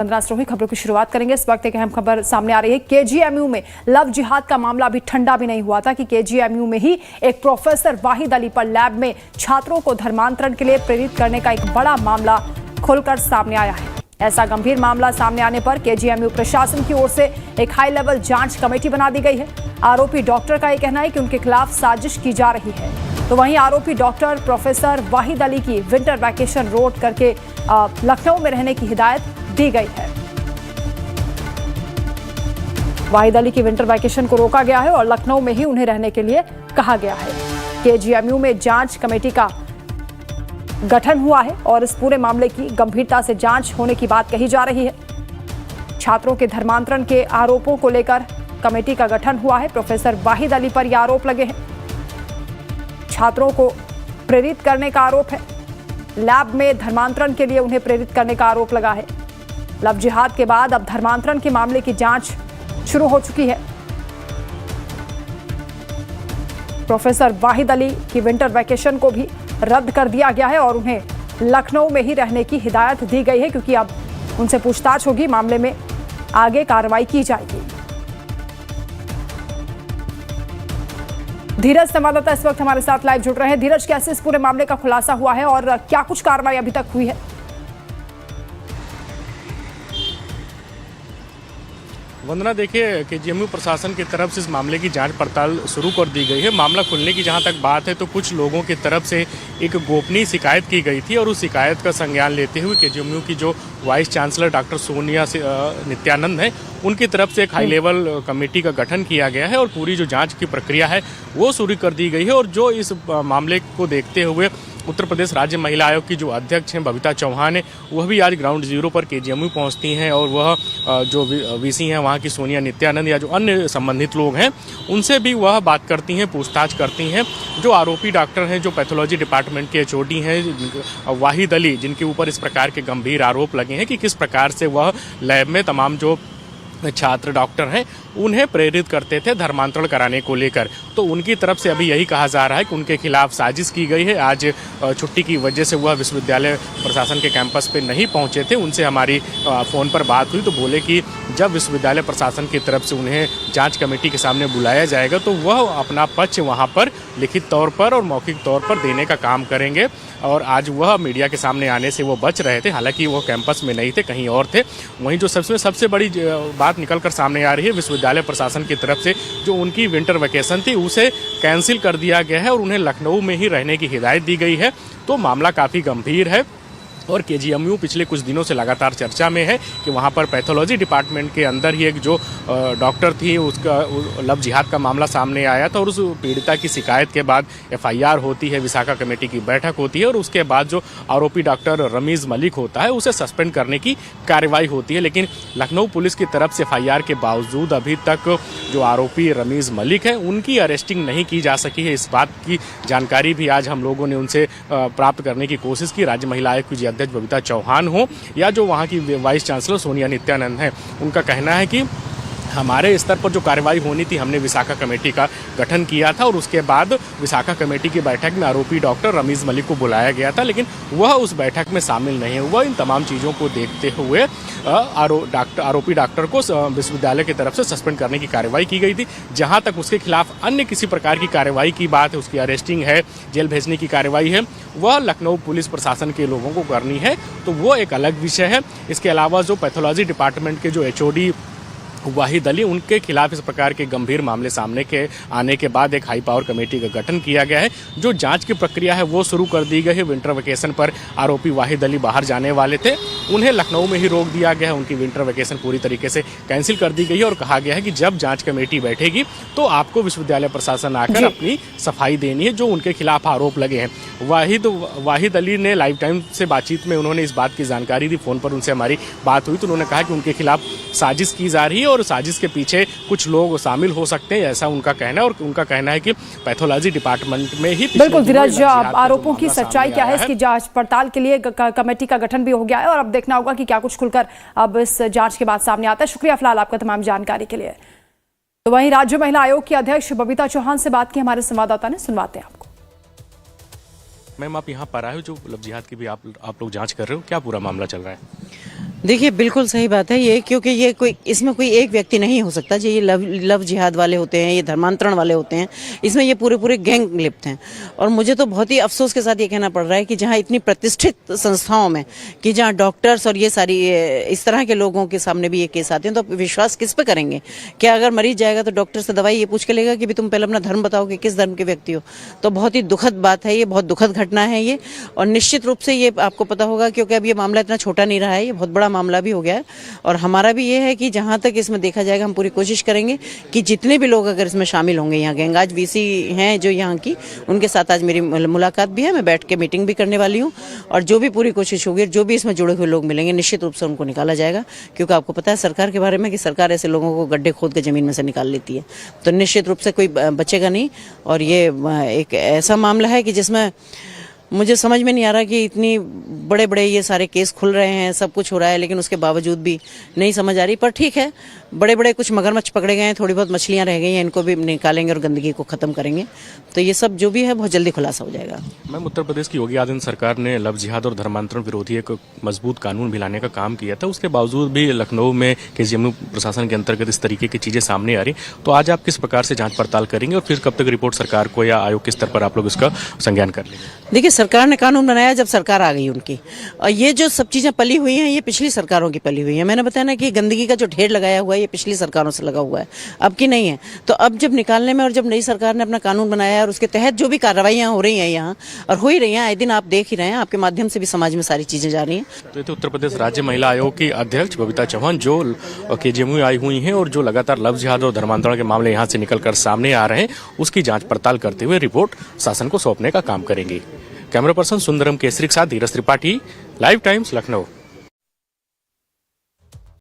15 खबरों की शुरुआत करेंगे। इस वक्त एक अहम खबर सामने आ रही है। केजीएमयू में लव जिहाद का मामला अभी ठंडा भी नहीं हुआ था कि केजीएमयू में ही एक प्रोफेसर वाहिद अली पर लैब में छात्रों को धर्मांतरण के लिए प्रेरित करने का एक बड़ा मामला खुलकर सामने आया है। ऐसा गंभीर मामला सामने आने पर केजीएमयू प्रशासन की ओर से एक हाई लेवल जांच कमेटी बना दी गई है। आरोपी डॉक्टर का यह कहना है कि उनके खिलाफ साजिश की जा रही है। तो वहीं आरोपी डॉक्टर प्रोफेसर वाहिद अली की विंटर वैकेशन रोड करके लखनऊ में रहने की हिदायत दी गई है। वाहिद अली की विंटर वैकेशन को रोका गया है और लखनऊ में ही उन्हें रहने के लिए कहा गया है। केजीएमयू में जांच कमेटी का गठन हुआ है और इस पूरे मामले की गंभीरता से जांच होने की बात कही जा रही है। छात्रों के धर्मांतरण के आरोपों को लेकर कमेटी का गठन हुआ है। प्रोफेसर वाहिद अली पर यह आरोप लगे हैं। छात्रों को प्रेरित करने का आरोप है। लैब में धर्मांतरण के लिए उन्हें प्रेरित करने का आरोप लगा है। लव जिहाद के बाद अब धर्मांतरण के मामले की जांच शुरू हो चुकी है। प्रोफेसर वाहिद अली की विंटर वैकेशन को भी रद्द कर दिया गया है और उन्हें लखनऊ में ही रहने की हिदायत दी गई है, क्योंकि अब उनसे पूछताछ होगी, मामले में आगे कार्रवाई की जाएगी। धीरज संवाददाता इस वक्त हमारे साथ लाइव जुड़ रहे हैं। धीरज, कैसे इस पूरे मामले का खुलासा हुआ है और क्या कुछ कार्रवाई अभी तक हुई है? वंदना, देखिए केजीएमयू प्रशासन की तरफ से इस मामले की जांच पड़ताल शुरू कर दी गई है। मामला खुलने की जहां तक बात है तो कुछ लोगों की तरफ से एक गोपनीय शिकायत की गई थी और उस शिकायत का संज्ञान लेते हुए केजीएमयू की जो vice chancellor doctor Sonia Nityanand है, उनकी तरफ से एक हाई लेवल कमेटी का गठन किया गया है और पूरी जो जांच की प्रक्रिया है वो शुरू कर दी गई है। और जो इस मामले को देखते हुए उत्तर प्रदेश राज्य महिला आयोग की जो अध्यक्ष हैं बबीता चौहान है, वह भी आज ग्राउंड जीरो पर केजीएमयू पहुंचती हैं और वह जो वीसी हैं वहां की सोनिया नित्यानंद या जो अन्य संबंधित लोग हैं उनसे भी वह बात करती हैं, पूछताछ करती हैं। जो आरोपी डॉक्टर हैं, जो पैथोलॉजी डिपार्टमेंट के एचओडी हैं वाहिद अली, जिनके ऊपर इस प्रकार के गंभीर आरोप लगे हैं कि किस प्रकार से वह लैब में तमाम जो छात्र डॉक्टर हैं उन्हें प्रेरित करते थे धर्मांतरण कराने को लेकर, तो उनकी तरफ से अभी यही कहा जा रहा है कि उनके खिलाफ साजिश की गई है। आज छुट्टी की वजह से वह विश्वविद्यालय प्रशासन के कैंपस पे नहीं पहुंचे थे। उनसे हमारी फ़ोन पर बात हुई तो बोले कि जब विश्वविद्यालय प्रशासन की तरफ से उन्हें जांच कमेटी के सामने बुलाया जाएगा तो वह अपना पक्ष वहां पर लिखित तौर पर और मौखिक तौर पर देने का काम करेंगे। और आज वह मीडिया के सामने आने से वो बच रहे थे, हालांकि वो कैंपस में नहीं थे, कहीं और थे। वहीं जो सबसे बड़ी बात निकल कर सामने आ रही है, विश्वविद्यालय प्रशासन की तरफ से जो उनकी विंटर वैकेशन थी उसे कैंसिल कर दिया गया है और उन्हें लखनऊ में ही रहने की हिदायत दी गई है। तो मामला काफ़ी गंभीर है और केजीएमयू पिछले कुछ दिनों से लगातार चर्चा में है कि वहाँ पर पैथोलॉजी डिपार्टमेंट के अंदर ही एक जो डॉक्टर थी उसका लव जिहाद का मामला सामने आया था और उस पीड़िता की शिकायत के बाद एफआईआर होती है, विशाखा कमेटी की बैठक होती है और उसके बाद जो आरोपी डॉक्टर रमीज़ मलिक होता है उसे सस्पेंड करने की कार्रवाई होती है। लेकिन लखनऊ पुलिस की तरफ से एफआईआर के बावजूद अभी तक जो आरोपी रमीज़ मलिक है उनकी अरेस्टिंग नहीं की जा सकी है। इस बात की जानकारी भी आज हम लोगों ने उनसे प्राप्त करने की कोशिश की। राज्य महिला आयोग की अध्यक्ष बबीता चौहान हो या जो वहाँ की वाइस चांसलर सोनिया नित्यानंद हैं, उनका कहना है कि हमारे स्तर पर जो कार्रवाई होनी थी हमने विशाखा कमेटी का गठन किया था और उसके बाद विशाखा कमेटी की बैठक में आरोपी डॉक्टर रमीज़ मलिक को बुलाया गया था, लेकिन वह उस बैठक में शामिल नहीं हुआ। इन तमाम चीज़ों को देखते हुए आरोपी डॉक्टर को विश्वविद्यालय की तरफ से सस्पेंड करने की कार्रवाई की गई थी। जहाँ तक उसके खिलाफ अन्य किसी प्रकार की कार्रवाई की बात है, उसकी अरेस्टिंग है, जेल भेजने की कार्रवाई है, वह लखनऊ पुलिस प्रशासन के लोगों को करनी है, तो वो एक अलग विषय है। इसके अलावा जो पैथोलॉजी डिपार्टमेंट के जो एचओडी वाहिद अली, उनके खिलाफ इस प्रकार के गंभीर मामले सामने के आने के बाद एक हाई पावर कमेटी का गठन किया गया है। जो जांच की प्रक्रिया है वो शुरू कर दी गई है। विंटर वैकेशन पर आरोपी वाहिद अली बाहर जाने वाले थे, उन्हें लखनऊ में ही रोक दिया गया है। उनकी विंटर वैकेशन पूरी तरीके से कैंसिल कर दी गई है और कहा गया है कि जब जांच कमेटी बैठेगी तो आपको विश्वविद्यालय प्रशासन आकर अपनी सफाई देनी है जो उनके खिलाफ आरोप लगे हैं। वाहिद अली ने लाइव टाइम से बातचीत में उन्होंने इस बात की जानकारी दी। फ़ोन पर उनसे हमारी बात हुई तो उन्होंने कहा कि उनके खिलाफ साजिश की जा रही है और साजिश के पीछे कुछ लोग शामिल हो सकते हैं, ऐसा उनका कहना है। और उनका कहना है कि पैथोलॉजी डिपार्टमेंट में ही बिल्कुल धीरज, आरोपों की सच्चाई क्या है इसकी जांच पड़ताल के लिए कमेटी का गठन भी हो गया है और अब देखना होगा कि क्या कुछ खुलकर अब इस जांच के बाद सामने आता है। शुक्रिया फिलहाल आपका तमाम जानकारी के लिए। तो वहीं राज्य महिला आयोग की अध्यक्ष बबीता चौहान से बात की हमारे संवाददाता ने, सुनवाते हैं आपको। मैम, आप यहाँ पर आए हो, जो लव जिहाद की भी आप लोग जांच कर रहे हो, क्या पूरा मामला चल रहा है? देखिए बिल्कुल सही बात है ये, क्योंकि ये कोई इसमें कोई एक व्यक्ति नहीं हो सकता। जो ये लव जिहाद वाले होते हैं, ये धर्मांतरण वाले होते हैं, इसमें ये पूरे गैंग लिप्त हैं। और मुझे तो बहुत ही अफसोस के साथ ये कहना पड़ रहा है कि जहाँ इतनी प्रतिष्ठित संस्थाओं में, कि जहाँ डॉक्टर्स और ये सारी इस तरह के लोगों के सामने भी ये केस आते हैं, तो विश्वास किस पे करेंगे? क्या अगर मरीज जाएगा तो डॉक्टर से दवाई ये पूछ के लेगा कि भी तुम पहले अपना धर्म बताओ कि किस धर्म के व्यक्ति हो? तो बहुत ही दुखद बात है ये, बहुत दुखद घटना है ये। और निश्चित रूप से ये आपको पता होगा, क्योंकि अब ये मामला इतना छोटा नहीं रहा है, ये बहुत बड़ा मामला भी हो गया है। और हमारा भी ये है कि जहाँ तक इसमें देखा जाएगा, हम पूरी कोशिश करेंगे कि जितने भी लोग अगर इसमें शामिल होंगे, यहाँ गैंग, आज वीसी हैं जो यहाँ की, उनके साथ आज मेरी मुलाकात भी है, मैं बैठ के मीटिंग भी करने वाली हूँ। और जो भी पूरी कोशिश होगी, जो भी इसमें जुड़े हुए लोग मिलेंगे, निश्चित रूप से उनको निकाला जाएगा। क्योंकि आपको पता है सरकार के बारे में कि सरकार ऐसे लोगों को गड्ढे खोद के जमीन में से निकाल लेती है, तो निश्चित रूप से कोई बचेगा नहीं। और ये एक ऐसा मामला है कि जिसमें मुझे समझ में नहीं आ रहा कि इतनी बड़े ये सारे केस खुल रहे हैं, सब कुछ हो रहा है, लेकिन उसके बावजूद भी नहीं समझ आ रही। पर ठीक है, बड़े कुछ मगरमच्छ पकड़े गए हैं, थोड़ी बहुत मछलियां रह गई हैं, इनको भी निकालेंगे और गंदगी को खत्म करेंगे, तो ये सब जो भी है बहुत जल्दी खुलासा हो जाएगा। मैम, उत्तर प्रदेश की योगी आदित्यनाथ सरकार ने लव जिहाद और धर्मांतरण विरोधी एक मजबूत कानून भी लाने का काम किया था, उसके बावजूद भी लखनऊ में केजीएमयू प्रशासन के अंतर्गत इस तरीके की चीजें सामने आ रही, तो आज आप किस प्रकार से जांच पड़ताल करेंगे और फिर कब तक रिपोर्ट सरकार को या आयोग के स्तर पर आप लोग इसका संज्ञान कर लेंगे? देखिए, सरकार ने कानून बनाया जब सरकार आ गई उनकी, और ये जो सब चीजें पली हुई हैं, ये पिछली सरकारों की पली हुई है। मैंने बताया ना कि गंदगी का जो ढेर लगाया हुआ है, ये पिछली सरकारों से लगा हुआ है, अब की नहीं है। तो अब जब निकालने में, और जब नई सरकार ने अपना कानून बनाया और उसके तहत जो भी कार्रवाइयां हो रही हैं यहाँ, और हो ही रही हैं, आए दिन आप देख ही रहे हैं, आपके माध्यम से भी समाज में सारी चीजें जा रही हैं। तो ये तो उत्तर प्रदेश राज्य महिला आयोग की अध्यक्ष बबीता चौहान जो केजीएमयू आई हुई हैं और जो लगातार लव जिहाद और धर्मांतरण के मामले यहाँ से निकलकर सामने आ रहे हैं, उसकी जांच पड़ताल करते हुए रिपोर्ट शासन को सौंपने का काम करेंगी। कैमरा पर्सन सुंदरम केसरी के साथ धीरज त्रिपाठी, लाइव टाइम्स, लखनऊ।